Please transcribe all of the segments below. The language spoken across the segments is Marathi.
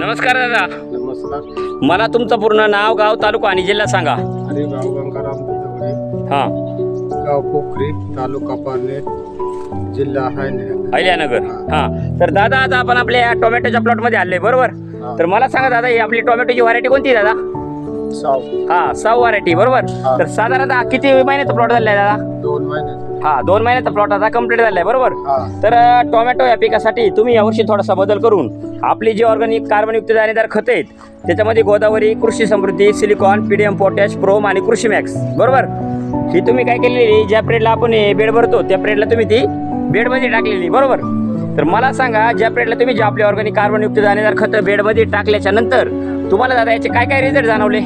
नमस्कार दादा. नमस्कार. मला तुमचं पूर्ण नाव, गाव, तालुका आणि जिल्हा सांगा. अरे गाव गंगाराम दवडे, हां, गाव पोखरी, तालुका पारनेर, जिल्हा अहिल्यानगर. हां, तर दादा आता आपण आपल्या टोमॅटोच्या प्लॉटमध्ये आले बरोबर. हा. तर मला सांगा दादा, ही आपली टोमॅटोची व्हरायटी कोणती आहे दादा? साव. हा, साऊ व्हरायटी बरोबर. हा. तर साधारणतः किती महिन्याचा प्लॉट झाला आहे दादा? 2 महिन्याचा. हा, 2 महिन्याचा प्लॉट आता कम्प्लीट झालाय बरोबर. हा. तर टोमॅटो या पिकासाठी तुम्ही यावर्षी थोडासा बदल करून आपली जी ऑर्गॅनिक कार्बनयुक्त दाणेदार खतं आहेत त्याच्यामध्ये गोदावरी, कृषी समृद्धी, सिलिकॉन, पीडीएम पोटॅश, प्रोम आणि कृषी मॅक्स बरोबर, ही तुम्ही काय केलेली, ज्या पिरियडला आपण बेड भरतो त्या पिरियडला तुम्ही ती बेडमध्ये टाकलेली बरोबर. तर मला सांगा, ज्या पिरियडला तुम्ही जे आपली ऑर्गॅनिक कार्बनयुक्त दाणेदार खतं बेडमध्ये टाकल्याच्या नंतर तुम्हाला दादा याचे काय काय रिझल्ट जाणवले?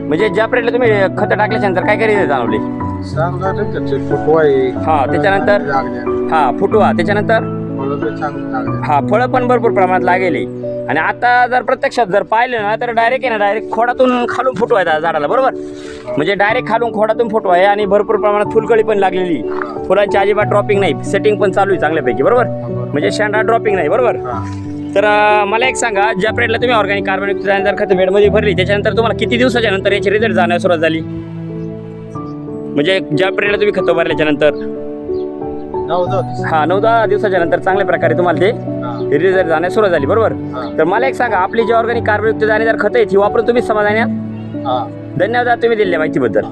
म्हणजे ज्या पिरियडला तुम्ही खतं टाकल्याच्या नंतर काय काय रिझल्ट जाणवले? चांगला त्याचे फुटवा आहे. हा, त्याच्यानंतर हा फुटवा, त्याच्यानंतर हा फळं पण भरपूर प्रमाणात लागेल. आणि आता जर प्रत्यक्षात जर पाहिलं ना तर डायरेक्ट आहे ना, डायरेक्ट खोडातून खालून फुटवा आहे झाडाला बरोबर. म्हणजे डायरेक्ट खालून खोडातून फुटवा आहे आणि भरपूर प्रमाणात फुलकळी पण लागलेली, फुलांची अजिबात ड्रॉपिंग नाही, सेटिंग पण चालू आहे चांगल्यापैकी बरोबर. म्हणजे शेंडा ड्रॉपिंग नाही बरोबर. तर मला एक सांगा, ज्या पिरियडला तुम्ही ऑर्गॅनिक कार्बनयुक्त दाणेदार खतं बेडमध्ये भरली त्याच्यानंतर तुम्हाला किती दिवसाच्या नंतर याचे रिझल्ट जाण्यास सुरुवात झाली? म्हणजे ज्या पिरियडला तुम्ही खतं भरल्याच्या नंतर 9-10 दिवसाच्या नंतर चांगल्या प्रकारे तुम्हाला ते रिझल्ट जाण्यास सुरुवात झाली बरोबर. तर मला एक सांगा, आपली जी ऑर्गॅनिक कार्बनयुक्त दाणेदार खतं आहेत ही वापरून तुम्ही समाधानी आहात? धन्यवाद तुम्ही दिलेल्या माहितीबद्दल.